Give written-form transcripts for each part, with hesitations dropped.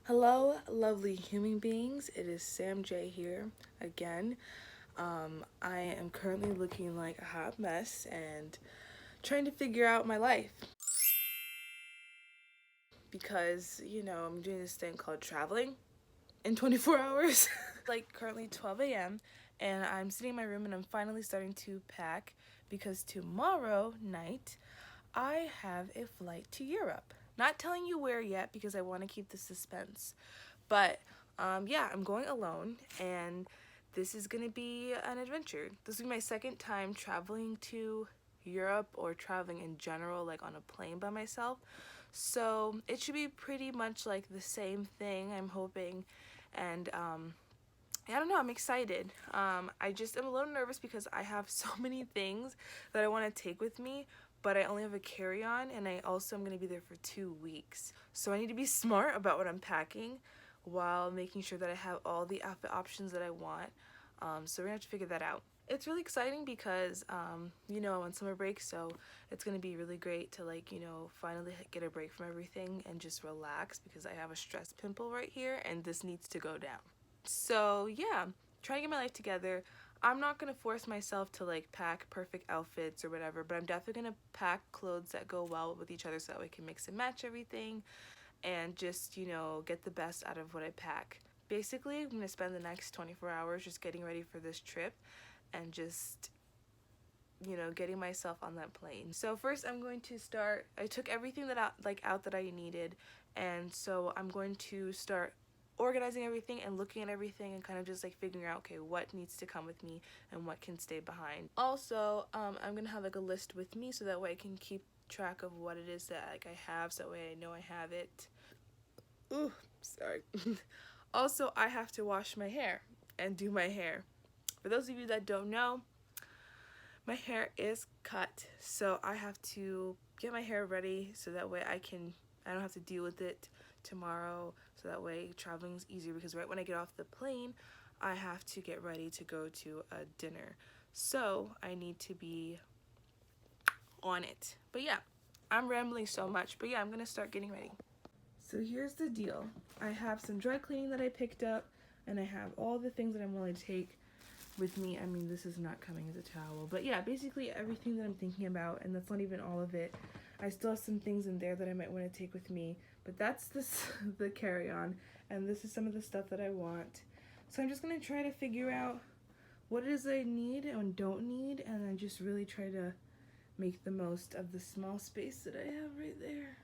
Hello, lovely human beings. It is Sam J here again. I am currently looking like a hot mess and trying to figure out my life because, I'm doing this thing called traveling in 24 hours. Like currently 12 a.m. and I'm sitting in my room and I'm finally starting to pack because tomorrow night I have a flight to Europe. Not telling you where yet because I want to keep the suspense. But yeah, I'm going alone and this is going to be an adventure. This will be my second time traveling to Europe or traveling in general, like on a plane by myself. So it should be pretty much like the same thing, I'm hoping. And I don't know, I'm excited. I just am a little nervous because I have so many things that I want to take with me, but I only have a carry-on and I also am going to be there for 2 weeks. So I need to be smart about what I'm packing while making sure that I have all the outfit options that I want. So we're going to have to figure that out. It's really exciting because, I'm on summer break, so it's going to be really great to finally get a break from everything and just relax because I have a stress pimple right here and this needs to go down. So yeah, trying to get my life together. I'm not gonna force myself to pack perfect outfits or whatever, but I'm definitely gonna pack clothes that go well with each other so that we can mix and match everything and just, get the best out of what I pack. Basically, I'm gonna spend the next 24 hours just getting ready for this trip and just getting myself on that plane. So first I'm going to start, I took everything out that I needed, and so I'm going to start organizing everything and looking at everything and kind of just figuring out, okay, what needs to come with me and what can stay behind. Also, I'm gonna have a list with me so that way I can keep track of what it is that I have, so that way I know I have it. Ooh, sorry. Also, I have to wash my hair and do my hair. For those of you that don't know, my hair is cut, so I have to get my hair ready so that way I don't have to deal with it tomorrow, so that way traveling is easier because right when I get off the plane I have to get ready to go to a dinner, so I need to be on it. But yeah, I'm rambling so much, but yeah, I'm gonna start getting ready. So here's the deal. I have some dry cleaning that I picked up and I have all the things that I'm willing to take with me. I mean, this is not coming as a towel, but yeah, basically everything that I'm thinking about, and that's not even all of it. I still have some things in there that I might want to take with me, but that's the carry-on, and this is some of the stuff that I want. So I'm just gonna try to figure out what it is I need and don't need, and then just really try to make the most of the small space that I have right there.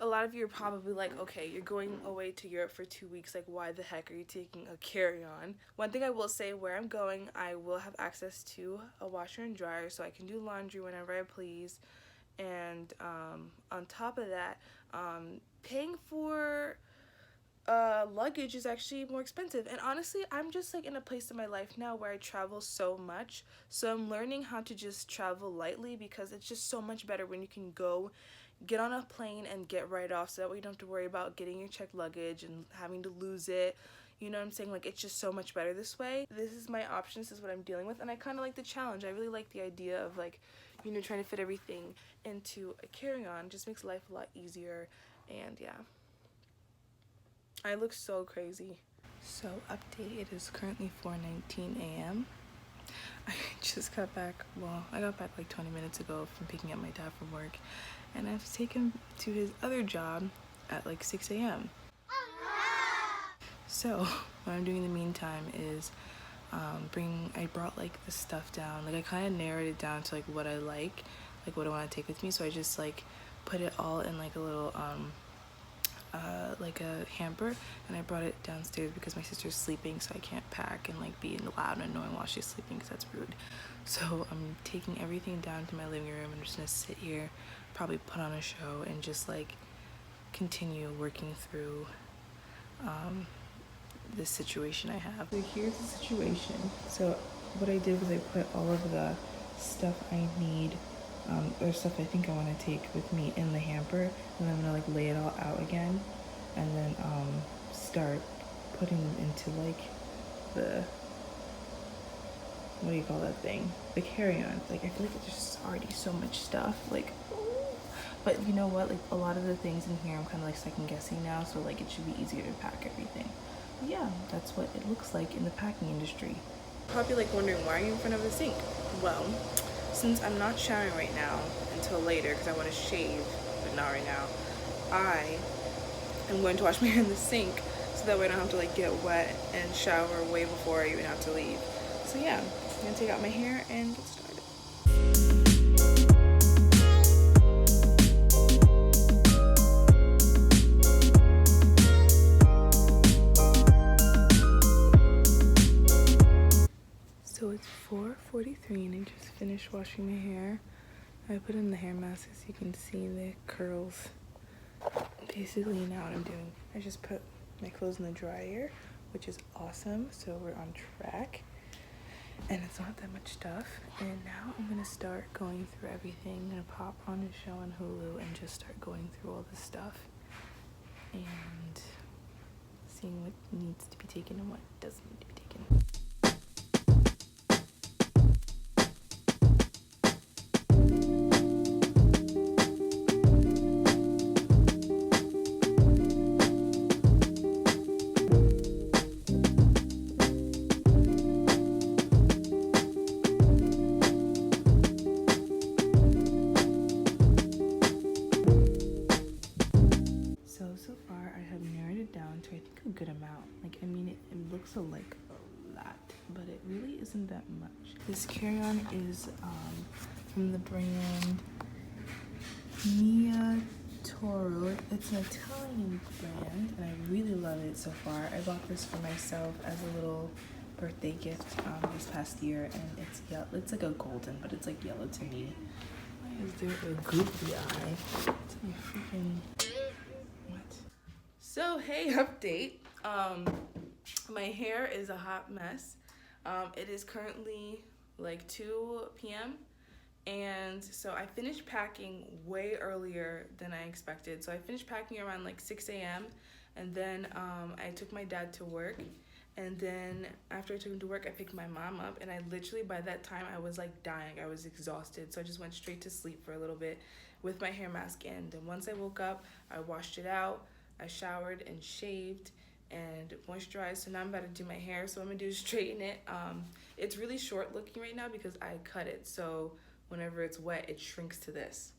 A lot of you are probably like, okay, you're going away to Europe for 2 weeks, like why the heck are you taking a carry-on? One thing I will say, where I'm going, I will have access to a washer and dryer, so I can do laundry whenever I please. And on top of that, paying for luggage is actually more expensive. And honestly, I'm just in a place in my life now where I travel so much, so I'm learning how to just travel lightly because it's just so much better when you can go get on a plane and get right off, so that way you don't have to worry about getting your checked luggage and having to lose it. You know what I'm saying? It's just so much better this way. This is my options, this is what I'm dealing with, and I kind of like the challenge. I really like the idea of trying to fit everything into a carry-on. Just makes life a lot easier. And yeah, I look so crazy. So update, it is currently 4:19 a.m. I just got back, I got back 20 minutes ago from picking up my dad from work, and I have to take him to his other job at 6 a.m. So what I'm doing in the meantime is I brought the stuff down. I kind of narrowed it down to what I like what I want to take with me, so I just put it all in a little a hamper, and I brought it downstairs because my sister's sleeping, so I can't pack and be loud and annoying while she's sleeping because that's rude. So I'm taking everything down to my living room. I'm just gonna sit here, probably put on a show, and just continue working through this situation I have. So here's the situation. So what I did was I put all of the stuff I need or stuff I think I want to take with me in the hamper, and I'm gonna lay it all out again, and then start putting them into the, what do you call that thing, the carry-on. I feel there's just already so much stuff, But you know what, like a lot of the things in here I'm kind of like second guessing now, so like it should be easier to pack everything. But yeah, that's what it looks like in the packing industry. Probably like wondering, why are you in front of the sink? Well, since I'm not showering right now until later because I want to shave, but not right now, I am going to wash my hair in the sink so that way I don't have to like get wet and shower way before I even have to leave. So yeah, I'm gonna take out my hair and get started. So it's 4:43 and I just finished washing my hair. I put in the hair mask, as you can see the curls. Basically now what I'm doing, I just put my clothes in the dryer, which is awesome, so we're on track. And it's not that much stuff. And now I'm gonna start going through everything. I'm gonna pop on a show on Hulu and just start going through all the stuff and seeing what needs to be taken and what doesn't need to be taken. So far I have narrowed it down to I think a good amount. Like, I mean, it looks like a lot, but it really isn't that much. This carry-on is from the brand Mia Toro. It's an Italian brand and I really love it so far. I bought this for myself as a little birthday gift this past year, and it's yellow. It's like a golden, but it's like yellow to me. Why is there a goopy eye? It's my freaking... So hey, update. My hair is a hot mess. It is currently like 2 p.m. and so I finished packing way earlier than I expected. So I finished packing around like 6 a.m. and then I took my dad to work, and then after I took him to work I picked my mom up, and I literally by that time I was like dying. I was exhausted, so I just went straight to sleep for a little bit with my hair mask in. Then once I woke up I washed it out, I showered and shaved and moisturized. So now I'm about to do my hair. So what I'm gonna do is straighten it. It's really short looking right now because I cut it. So whenever it's wet, it shrinks to this.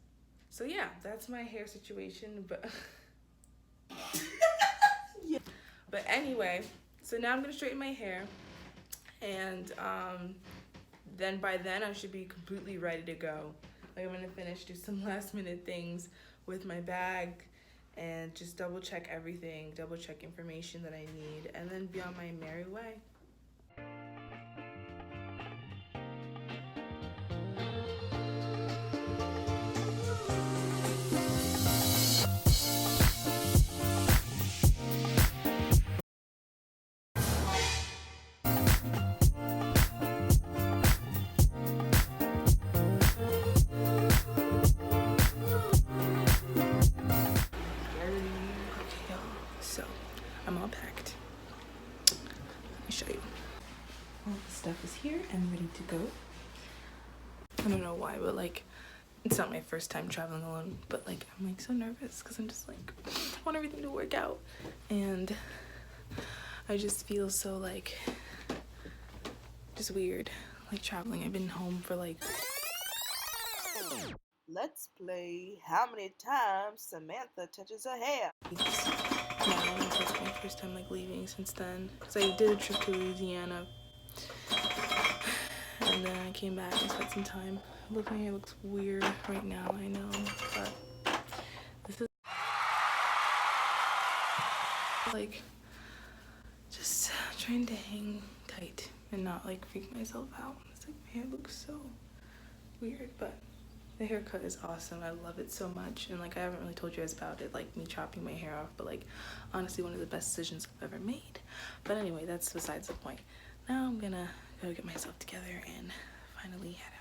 So yeah, that's my hair situation. But yeah. But anyway, so now I'm gonna straighten my hair, and then by then I should be completely ready to go. Like, I'm gonna finish, do some last minute things with my bag, and just double check everything, double check information that I need, and then be on my merry way. So I'm all packed. Let me show you. All the stuff is here and ready to go. I don't know why, but like, it's not my first time traveling alone, but like, I'm like so nervous because I'm just like, I want everything to work out, and I just feel so like, just weird, like traveling. I've been home for like... Let's play How Many Times Samantha Touches Her Hair. Now, it's my first time like leaving since then, because I did a trip to Louisiana and then I came back and spent some time. Look, my hair looks weird right now, I know, but this is like just trying to hang tight and not like freak myself out. It's like my hair looks so weird, but the haircut is awesome. I love it so much, and like I haven't really told you guys about it, like me chopping my hair off, but like honestly one of the best decisions I've ever made. But anyway, that's besides the point. Now I'm gonna go get myself together and finally head out.